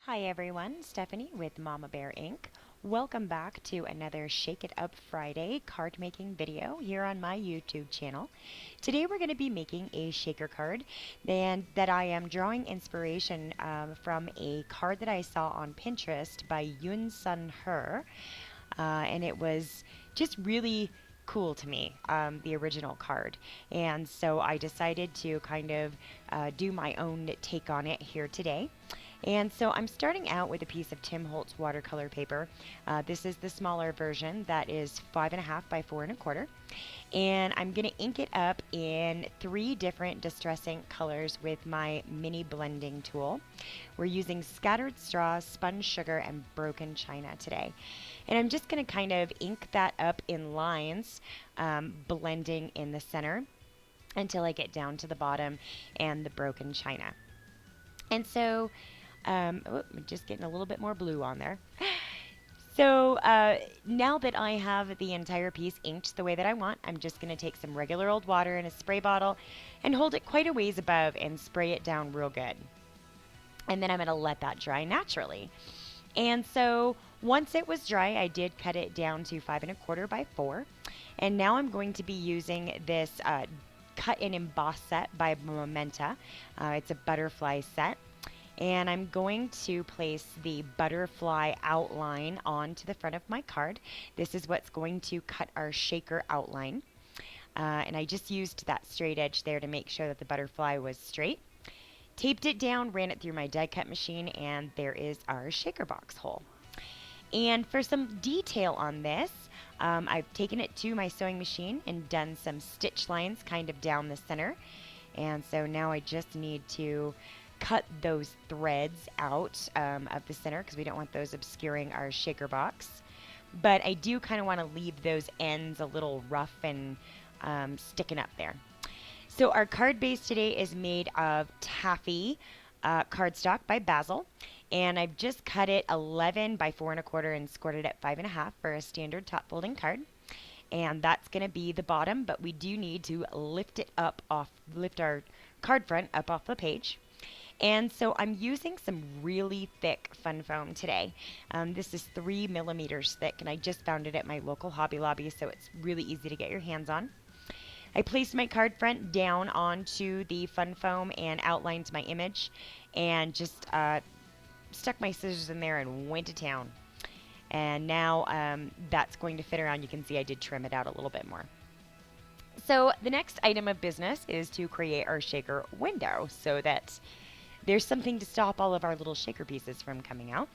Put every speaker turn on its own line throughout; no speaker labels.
Hi everyone, Stephanie with Mama Bear Inc. Welcome back to another Shake It Up Friday card making video here on my YouTube channel. Today we're going to be making a shaker card and that I am drawing inspiration from a card that I saw on Pinterest by Yoon Sun Her. And it was just really cool to me, the original card. And so I decided to kind of do my own take on it here today. And so I'm starting out with a piece of Tim Holtz watercolor paper. This is the smaller version that is 5.5 by 4.25. And I'm going to ink it up in 3 different Distress ink colors with my mini blending tool. We're using scattered straws, sponge sugar, and broken china today. And I'm just going to kind of ink that up in lines, blending in the center until I get down to the bottom and the broken china. And so, just getting a little bit more blue on there. So now that I have the entire piece inked the way that I want, I'm just going to take some regular old water in a spray bottle and hold it quite a ways above and spray it down real good. And then I'm going to let that dry naturally. And so once it was dry, I did cut it down to 5.25 by 4. And now I'm going to be using this cut and emboss set by Momenta. It's a butterfly set. And I'm going to place the butterfly outline onto the front of my card. This is what's going to cut our shaker outline. And I just used that straight edge there to make sure that the butterfly was straight. Taped it down, ran it through my die cut machine, and there is our shaker box hole. And for some detail on this, I've taken it to my sewing machine and done some stitch lines kind of down the center. And so now I just need to cut those threads out of the center because we don't want those obscuring our shaker box. But I do kind of want to leave those ends a little rough and sticking up there. So our card base today is made of taffy cardstock by Basil, and I've just cut it 11 by 4.25 and scored it at 5.5 for a standard top folding card. And that's going to be the bottom, but we do need to lift our card front up off the page. And so I'm using some really thick fun foam today. This is 3 millimeters thick, and I just found it at my local Hobby Lobby, so it's really easy to get your hands on. I placed my card front down onto the fun foam and outlined my image and just stuck my scissors in there and went to town. And now that's going to fit around. You can see I did trim it out a little bit more. So the next item of business is to create our shaker window so that there's something to stop all of our little shaker pieces from coming out.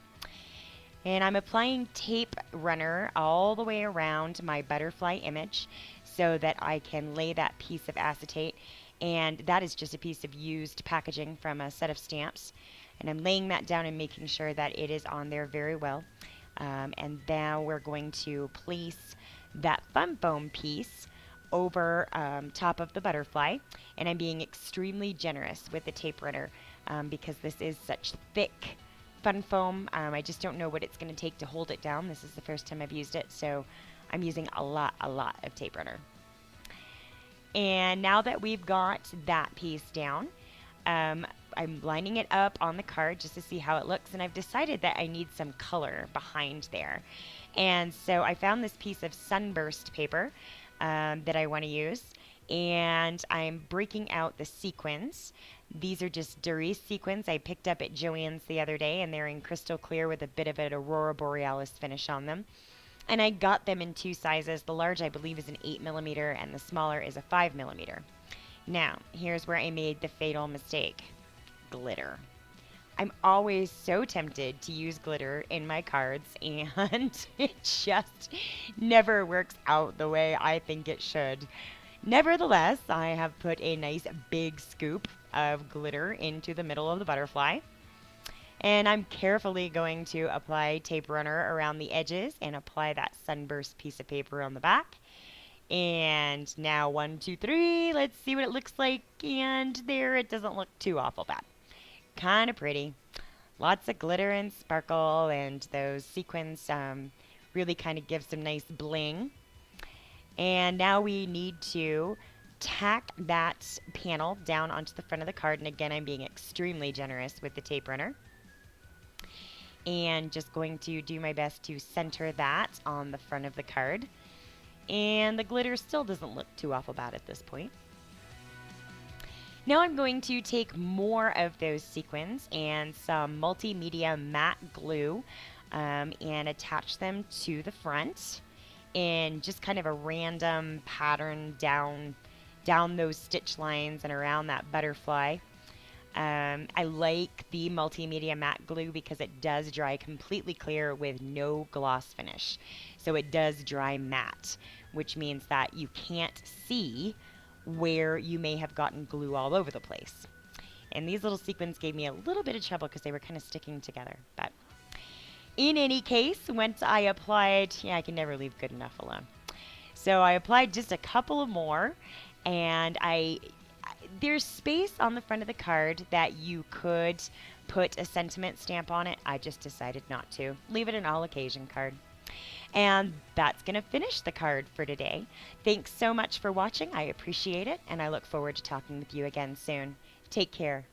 And I'm applying tape runner all the way around my butterfly image so that I can lay that piece of acetate. And that is just a piece of used packaging from a set of stamps. And I'm laying that down and making sure that it is on there very well. And now we're going to place that fun foam piece over top of the butterfly. And I'm being extremely generous with the tape runner because this is such thick fun foam. I just don't know what it's going to take to hold it down. This is the first time I've used it, so I'm using a lot of tape runner. And now that we've got that piece down, I'm lining it up on the card just to see how it looks, and I've decided that I need some color behind there. And so I found this piece of sunburst paper that I want to use, and I'm breaking out the sequins. These are just Doris sequins I picked up at Joann's the other day, and they're in crystal clear with a bit of an Aurora Borealis finish on them. And I got them in 2 sizes. The large, I believe, is an 8 millimeter, and the smaller is a 5 millimeter. Now, here's where I made the fatal mistake. Glitter. I'm always so tempted to use glitter in my cards, and it just never works out the way I think it should. Nevertheless, I have put a nice big scoop of glitter into the middle of the butterfly. And I'm carefully going to apply tape runner around the edges and apply that sunburst piece of paper on the back. And now 1, 2, 3, let's see what it looks like. And there, it doesn't look too awful bad. Kind of pretty. Lots of glitter and sparkle, and those sequins really kind of give some nice bling. And now we need to tack that panel down onto the front of the card. And again, I'm being extremely generous with the tape runner. and just going to do my best to center that on the front of the card. And the glitter still doesn't look too awful bad at this point. Now I'm going to take more of those sequins and some multimedia matte glue and attach them to the front in just kind of a random pattern down those stitch lines and around that butterfly. I like the multimedia matte glue because it does dry completely clear with no gloss finish. So it does dry matte, which means that you can't see where you may have gotten glue all over the place. And these little sequins gave me a little bit of trouble because they were kind of sticking together. But in any case, once I applied, I can never leave good enough alone. So I applied just a couple of more, and there's space on the front of the card that you could put a sentiment stamp on it. I just decided not to. Leave it an all occasion card. And that's going to finish the card for today. Thanks so much for watching. I appreciate it, and I look forward to talking with you again soon. Take care.